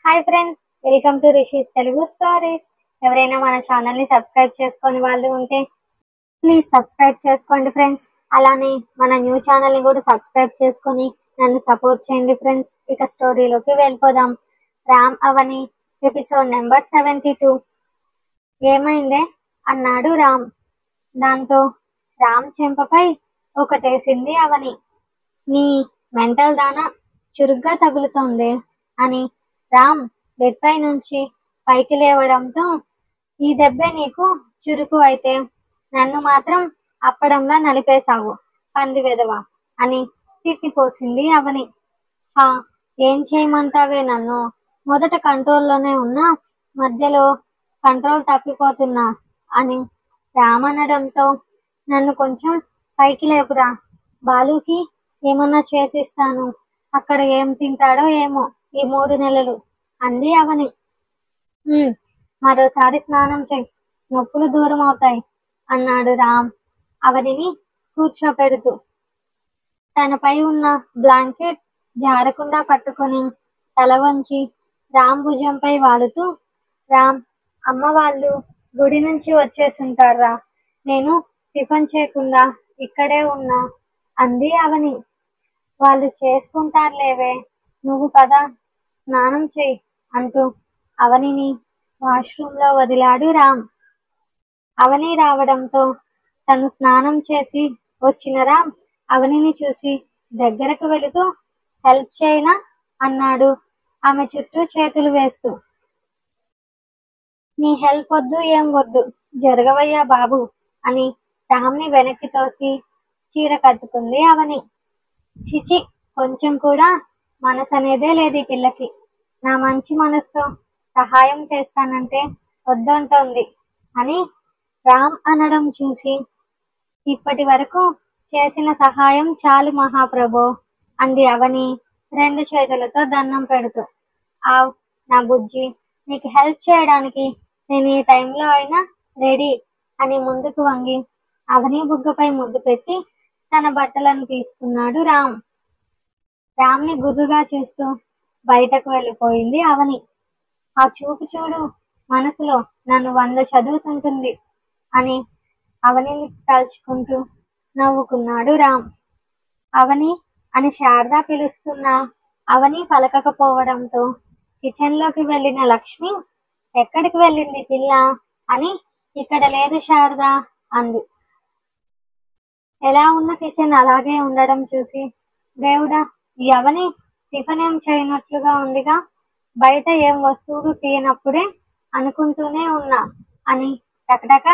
Hi friends, welcome to rishis Telugu stories. ఎవరైనా మన ఛానల్ని సబ్స్క్రైబ్ చేసుకొని వాళ్ళు ఉంటే ప్లీజ్ సబ్స్క్రైబ్ చేసుకోండి ఫ్రెండ్స్. అలానే మన న్యూ ఛానల్ని కూడా సబ్స్క్రైబ్ చేసుకొని నన్ను సపోర్ట్ చేయండి ఫ్రెండ్స్. ఇక స్టోరీలోకి వెళ్ళిపోదాం. రామ్ అవని ఎపిసోడ్ నెంబర్ 72. ఏమైందే అన్నాడు రామ్. దాంతో రామ్ చెంపపై ఒకటేసింది అవని. నీ మెంటల్ దానా చురుగ్గా తగులుతోంది అని రామ్ బెడ్ పై నుంచి పైకి లేవడంతో, ఈ దెబ్బే నీకు చురుకు అయితే నన్ను మాత్రం అప్పడంలా నలిపేశావు పంది వెదవా అని తిట్టిపోసింది అవని. హా, ఏం చేయమంటావే నన్ను? మొదట కంట్రోల్లోనే ఉన్నా, మధ్యలో కంట్రోల్ తప్పిపోతున్నా అని రామ్ అనడంతో, నన్ను కొంచెం పైకి లేపురా, బాలుకి ఏమన్నా చేసిస్తాను, అక్కడ ఏం తింటాడో ఏమో ఈ 3 నెలలు అంది అవని. మరోసారి స్నానం చెయ్యి, నొప్పులు దూరం అవుతాయి అన్నాడు రామ్ అవనిని కూర్చోపెడుతూ. తనపై ఉన్న బ్లాంకెట్ జారకుండా పట్టుకొని తల వంచి రామ్ భుజంపై వాలుతూ, రామ్, అమ్మ వాళ్ళు గుడి నుంచి వచ్చేసుంటారా, నేను టిఫిన్ చేయకుండా ఇక్కడే ఉన్నా అంది అవని. వాళ్ళు చేసుకుంటారులేవే, నువ్వు కదా స్నానం చెయ్యి అంటూ అవనిని వాష్రూమ్లో వదిలాడు రామ్. అవని రావడంతో తను స్నానం చేసి వచ్చిన రామ్ అవనిని చూసి దగ్గరకు వెళుతూ, హెల్ప్ చేయనా అన్నాడు ఆమె చుట్టూ చేతులు వేస్తూ. నీ హెల్ప్ వద్దు, ఏం వద్దు, జరగవయ్యా బాబు అని రామ్ని వెనక్కి తోసి చీర కట్టుకుంది అవని. చిచి, కొంచెం కూడా మనసు అనేదే లేదు ఈ పిల్లకి. నా మంచి మనసుతో సహాయం చేస్తానంటే వద్దంటోంది అని రామ్ అనడం చూసి, ఇప్పటి వరకు చేసిన సహాయం చాలు మహాప్రభో అంది అవని 2 చేతులతో దండం పెడుతూ. ఆవ్ నా బుజ్జి, నీకు హెల్ప్ చేయడానికి నేను ఈ టైంలో అయినా రెడీ అని ముందుకు వంగి అవని బుగ్గపై ముద్దు పెట్టి తన బట్టలను తీసుకున్నాడు రామ్. రామ్ని గుర్రుగా చూస్తూ బయటకు వెళ్ళిపోయింది అవని. ఆ చూపు చూడు, మనసులో నన్ను 100 చదువుతుంటుంది అని అవనిని తలుచుకుంటూ నవ్వుకున్నాడు రామ్. అవని అని శారద పిలుస్తున్నా అవని పలకకపోవడంతో కిచెన్లోకి వెళ్ళిన లక్ష్మి, ఎక్కడికి వెళ్ళింది పిల్ల అని, ఇక్కడ లేదు శారద అంది. ఎలా ఉన్న కిచెన్ అలాగే ఉండడం చూసి, దేవుడా, ఈ అవని టిఫిన్ ఏం చేయనట్లుగా ఉందిగా, బయట ఏం వస్తువులు తీయనప్పుడే అనుకుంటూనే ఉన్నా అని టకటక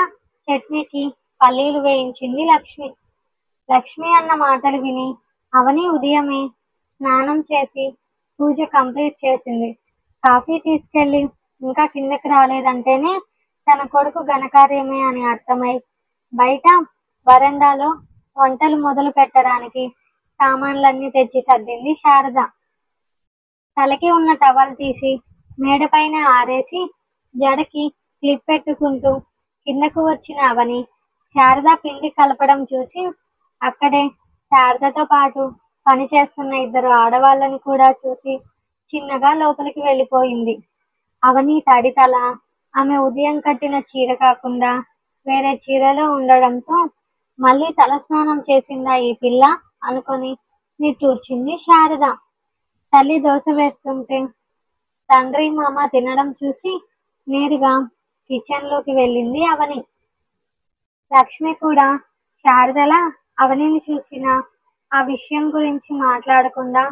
చట్నీకి పల్లీలు వేయించింది లక్ష్మి. లక్ష్మి అన్న మాటలు విని అవని ఉదయమే స్నానం చేసి పూజ కంప్లీట్ చేసింది. కాఫీ తీసుకెళ్ళి ఇంకా కిందకి రాలేదంటేనే తన కొడుకు ఘనకార్యమే అని అర్థమై బయట వరండాలో వంటలు మొదలు పెట్టడానికి సామాన్లన్నీ తెచ్చి సర్దింది శారద. తలకి ఉన్న టవల్ తీసి మేడపైన ఆరేసి జడకి క్లిప్ పెట్టుకుంటూ కిందకు వచ్చిన అవని శారద పిండి కలపడం చూసి, అక్కడే శారదతో పాటు పని చేస్తున్న 2 ఆడవాళ్ళని కూడా చూసి చిన్నగా లోపలికి వెళ్ళిపోయింది. అవని తడితల, ఆమె ఉదయం కట్టిన చీర కాకుండా వేరే చీరలో ఉండడంతో, మళ్ళీ తల స్నానం చేసిందా ఈ పిల్ల అనుకొని నిట్టూర్చింది శారద. తల్లి దోశ వేస్తుంటే తండ్రి మామ తినడం చూసి నేరుగా కిచెన్లోకి వెళ్ళింది అవని. లక్ష్మి కూడా శారదల అవనిని చూసిన ఆ విషయం గురించి మాట్లాడకుండా,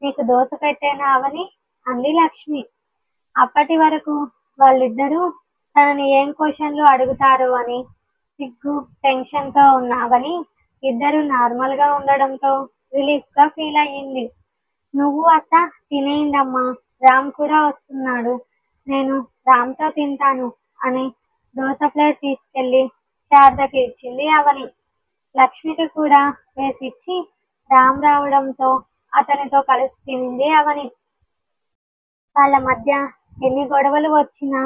నీకు దోశ పెట్టేనా అవని అంది లక్ష్మి. అప్పటి వరకు వాళ్ళిద్దరూ తనని ఏం క్వశ్చన్లు అడుగుతారో అని సిగ్గు టెన్షన్తో ఉన్న అవని ఇద్దరు నార్మల్గా ఉండడంతో రిలీఫ్గా ఫీల్ అయ్యింది. నువ్వు అత్త తినేయండమ్మా, రామ్ కూడా వస్తున్నాడు, నేను రామ్తో తింటాను అని దోశ ప్లేట్ తీసుకెళ్ళి శారదకి ఇచ్చింది అవని. లక్ష్మికి కూడా వేసిచ్చి రామ్ రావడంతో అతనితో కలిసి తినింది అవని. వాళ్ళ మధ్య ఎన్ని గొడవలు వచ్చినా,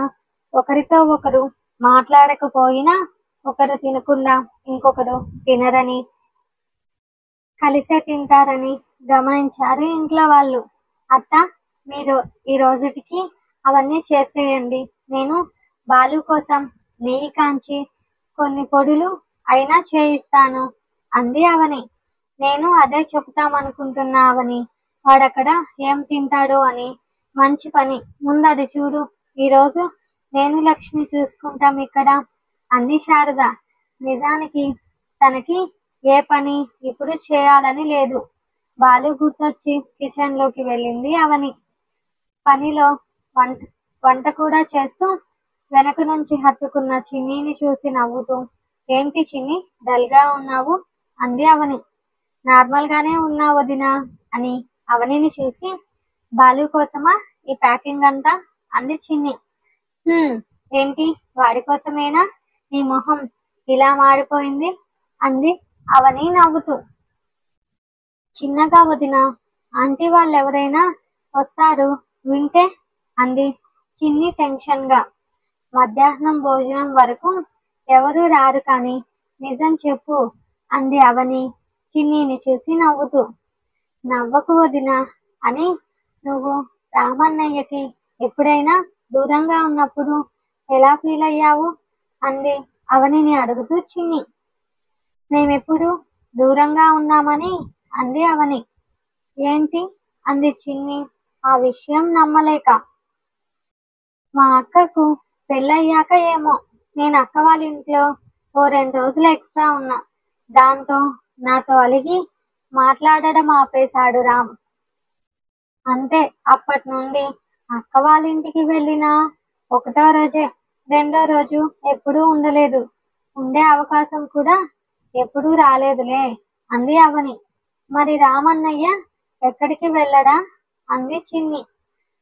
ఒకరితో ఒకరు మాట్లాడకపోయినా, ఒకరు తినకుండా ఇంకొకరు తినరని, కలిసే తింటారని గమనించారు ఇంట్లో వాళ్ళు. అత్త, మీరు ఈ రోజుటికి అవన్నీ చేసేయండి. నేను బాలు కోసం నెయ్యి కాంచి కొన్ని పొడులు అయినా చేయిస్తాను అంది అవని. నేను అదే చెబుతామనుకుంటున్నా అవని. వాడక్కడ ఏం తింటాడో అని. మంచి పని, ముందది చూడు. ఈరోజు నేను లక్ష్మి చూసుకుంటాం ఇక్కడ అంది శారద. నిజానికి తనకి ఏ పని ఇప్పుడు చేయాలని లేదు. బాలు గుర్తొచ్చి కిచెన్ లోకి వెళ్ళింది అవని. పనిలో వంట వంట కూడా చేస్తూ వెనక నుంచి హత్తుకున్న చిన్నీని చూసి నవ్వుతూ, ఏంటి చిన్ని, డల్ గా ఉన్నావు అంది అవని. నార్మల్ గానే ఉన్నా వదినా అని అవనిని చూసి, బాలు కోసమా ఈ ప్యాకింగ్ అంతా అంది చిన్ని. "హ్మ్, ఏంటి వాడి కోసమేనా నీ మొహం ఇలా మాడిపోయింది అంది అవని నవ్వుతూ. చిన్నగా వదినా, ఆంటీ వాళ్ళెవరైనా వస్తారు వింటే అంది చిన్ని టెన్షన్ గా. మధ్యాహ్నం భోజనం వరకు ఎవరూ రారు కానీ నిజం చెప్పు అంది అవని చిన్నిని చూసి నవ్వుతూ. నవ్వకు వదినా అని నువ్వు రామన్నయ్యకి ఎప్పుడైనా దూరంగా ఉన్నప్పుడు ఎలా ఫీల్ అయ్యావు అంది అవనిని అడుగుతూ చిన్ని. మేమెప్పుడు దూరంగా ఉన్నామని అంది అవని. ఏంటి అంది చిన్ని ఆ విషయం నమ్మలేక. మా అక్కకు పెళ్ళయ్యాక ఏమో నేను అక్క వాళ్ళ ఇంట్లో ఓ 2 రోజులు ఎక్స్ట్రా ఉన్నా. దాంతో నాతో అలిగి మాట్లాడడం ఆపేశాడు రామ్. అంతే, అప్పటి నుండి అక్క వాళ్ళ ఇంటికి వెళ్ళినా ఒకటో రోజే, రెండో రోజు ఎప్పుడూ ఉండలేదు. ఉండే అవకాశం కూడా ఎప్పుడూ రాలేదులే అంది అవని. మరి రామన్నయ్య ఎక్కడికి వెళ్ళడా అంది చిన్ని.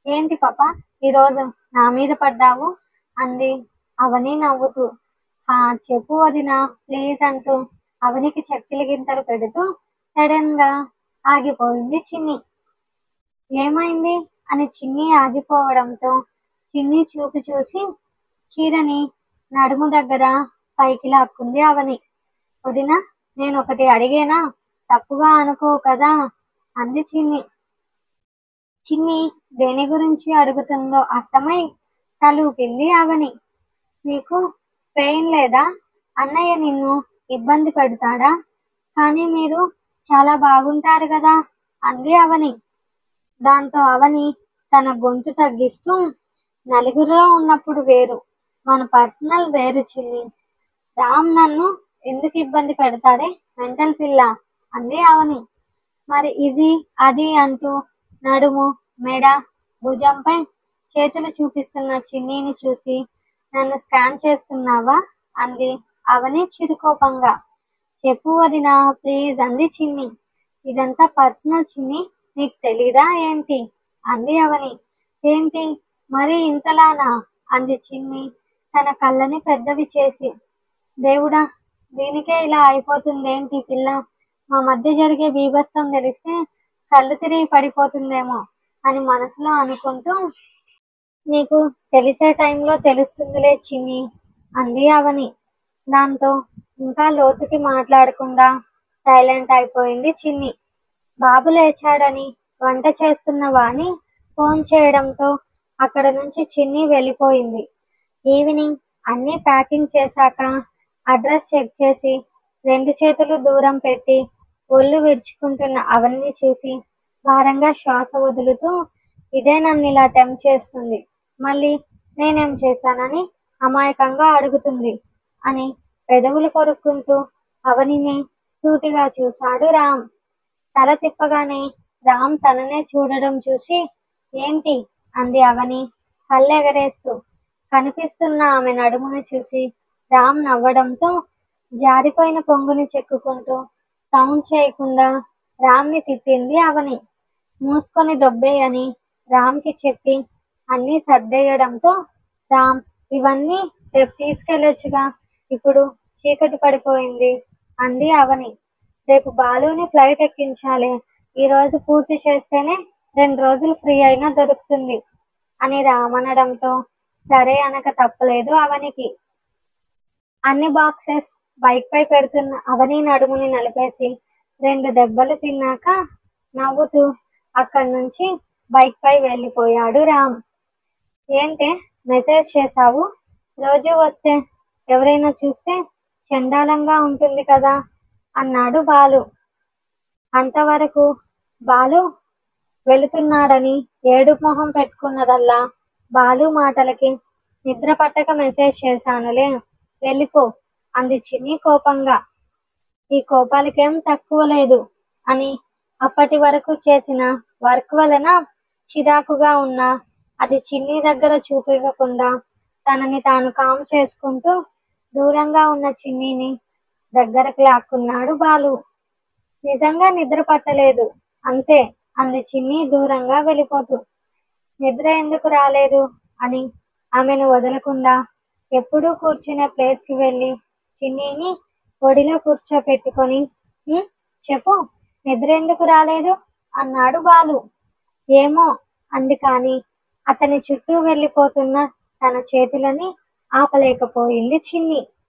ఏంటి పాప ఈరోజు నా మీద పడ్డావు అంది అవని నవ్వుతూ. ఆ చెప్పు వదినా ప్లీజ్ అంటూ అవనికి చెక్కిలి గింతలు పెడుతూ సడన్ గా ఆగిపోయింది చిన్ని. ఏమైంది అని చిన్ని ఆగిపోవడంతో చిన్ని చూపు చూసి చీరని నడుము దగ్గర పైకి లాక్కుంది అవని. వదినా, నేను ఒకటి అడిగేనా, తప్పుగా అనుకోవు కదా అంది చిన్ని. చిన్ని దేని గురించి అడుగుతుందో అర్థమై తలూపింది అవని. నీకు పెయిన్ లేదా, అన్నయ్య నిన్ను ఇబ్బంది పెడతాడా, కానీ మీరు చాలా బాగుంటారు కదా అంది అవని. దాంతో అవని తన గొంతు తగ్గిస్తూ, నలుగురిలో ఉన్నప్పుడు వేరు, మన పర్సనల్ వేరు చిన్ని. రామ్ నన్ను ఎందుకు ఇబ్బంది పెడతాడే మెంటల్ పిల్ల అంది అవని. మరి ఇది అది అంటూ నడుము, మెడ, భుజంపై చేతులు చూపిస్తున్న చిన్నీని చూసి, నన్ను స్కాన్ చేస్తున్నావా అంది అవని చిరుకోపంగా. చెప్పు వదినా ప్లీజ్ అంది చిన్ని. ఇదంతా పర్సనల్ చిన్ని, నీకు తెలీదా ఏంటి అంది అవని. ఏంటి మరి ఇంతలానా అంది చిన్ని తన కళ్ళని పెద్దవి చేసి. దేవుడా, దీనికే ఇలా అయిపోతుందేంటి పిల్ల, మా మధ్య జరిగే బీభత్సం తెలిస్తే కళ్ళు తిరిగి పడిపోతుందేమో అని మనసులో అనుకుంటూ, నీకు తెలిసే టైంలో తెలుస్తుందిలే చిన్ని అంది అవని. దాంతో ఇంకా లోతుకి మాట్లాడకుండా సైలెంట్ అయిపోయింది చిన్ని. బాబు లేచాడని వంట చేస్తున్న వాణి ఫోన్ చేయడంతో అక్కడ నుంచి చిన్ని వెళ్ళిపోయింది. ఈవినింగ్ అన్నీ ప్యాకింగ్ చేశాక అడ్రస్ చెక్ చేసి 2 చేతులు దూరం పెట్టి ఒళ్ళు విరుచుకుంటున్న అవనిని చూసి భారంగా శ్వాస వదులుతూ, ఇదే నన్ను ఇలా టెంప్ట్ చేస్తుంది, మళ్ళీ నేనేం చేశానని అమాయకంగా అడుగుతుంది అని పెదవులు కొరుక్కుంటూ అవనిని సూటిగా చూశాడు రామ్. తల తిప్పగానే రామ్ తననే చూడడం చూసి, ఏంటి అంది అవని కళ్ళెగరేస్తూ. కనిపిస్తున్న ఆమె నడుమును చూసి రామ్ నవ్వడంతో జారిపోయిన పొంగుని చెక్కుకుంటూ సౌండ్ చేయకుండా రామ్ని తిట్టింది అవని. మూసుకొని దొబ్బేయని రామ్కి చెప్పి అన్నీ సర్దేయడంతో, రామ్ ఇవన్నీ రేపు తీసుకెళ్ళొచ్చుగా, ఇప్పుడు చీకటి పడిపోయింది అంది అవని. రేపు బాలుని ఫ్లైట్ ఎక్కించాలి, ఈరోజు పూర్తి చేస్తేనే 2 రోజులు ఫ్రీ అయినా దొరుకుతుంది అని రామనడంతో సరే అనక తప్పలేదు అవనికి. అన్ని బాక్సెస్ బైక్ పై పెడుతున్న అవని నడుముని నలిపేసి 2 దెబ్బలు తిన్నాక నవ్వుతూ అక్కడి నుంచి బైక్ పై వెళ్ళిపోయాడు రామ్. ఏంటే మెసేజ్ చేశావు? రోజు వస్తే ఎవరైనా చూస్తే చండాలంగా ఉంటుంది కదా అన్నాడు బాలు. అంతవరకు బాలు వెళుతున్నాడని ఏడుపు మొహం పెట్టుకున్నదల్లా బాలు మాటలకి. నిద్ర పట్టక మెసేజ్ చేశానులే, వెళ్ళిపో అంది చిన్ని కోపంగా. ఈ కోపాలకేం తక్కువ లేదు అని అప్పటి వరకు చేసిన వర్క్ వలన చిరాకుగా ఉన్నా అది చిన్ని దగ్గర చూపివ్వకుండా తనని తాను కామ్ చేసుకుంటూ దూరంగా ఉన్న చిన్నిని దగ్గరకు లాక్కున్నాడు బాలు. నిజంగా నిద్ర పట్టలేదు అంతే అంది చిన్ని దూరంగా వెళ్ళిపోతూ. నిద్ర ఎందుకు రాలేదు అని ఆమెను వదలకుండా ఎప్పుడూ కూర్చునే ప్లేస్కి వెళ్ళి చిన్నిని ఒడిలో కూర్చోపెట్టుకొని చెప్పు, నిద్ర ఎందుకు రాలేదు అన్నాడు బాలు. ఏమో అంది కానీ అతని చుట్టూ వెళ్ళిపోతున్న తన చేతులని ఆపలేకపోయింది చిన్ని.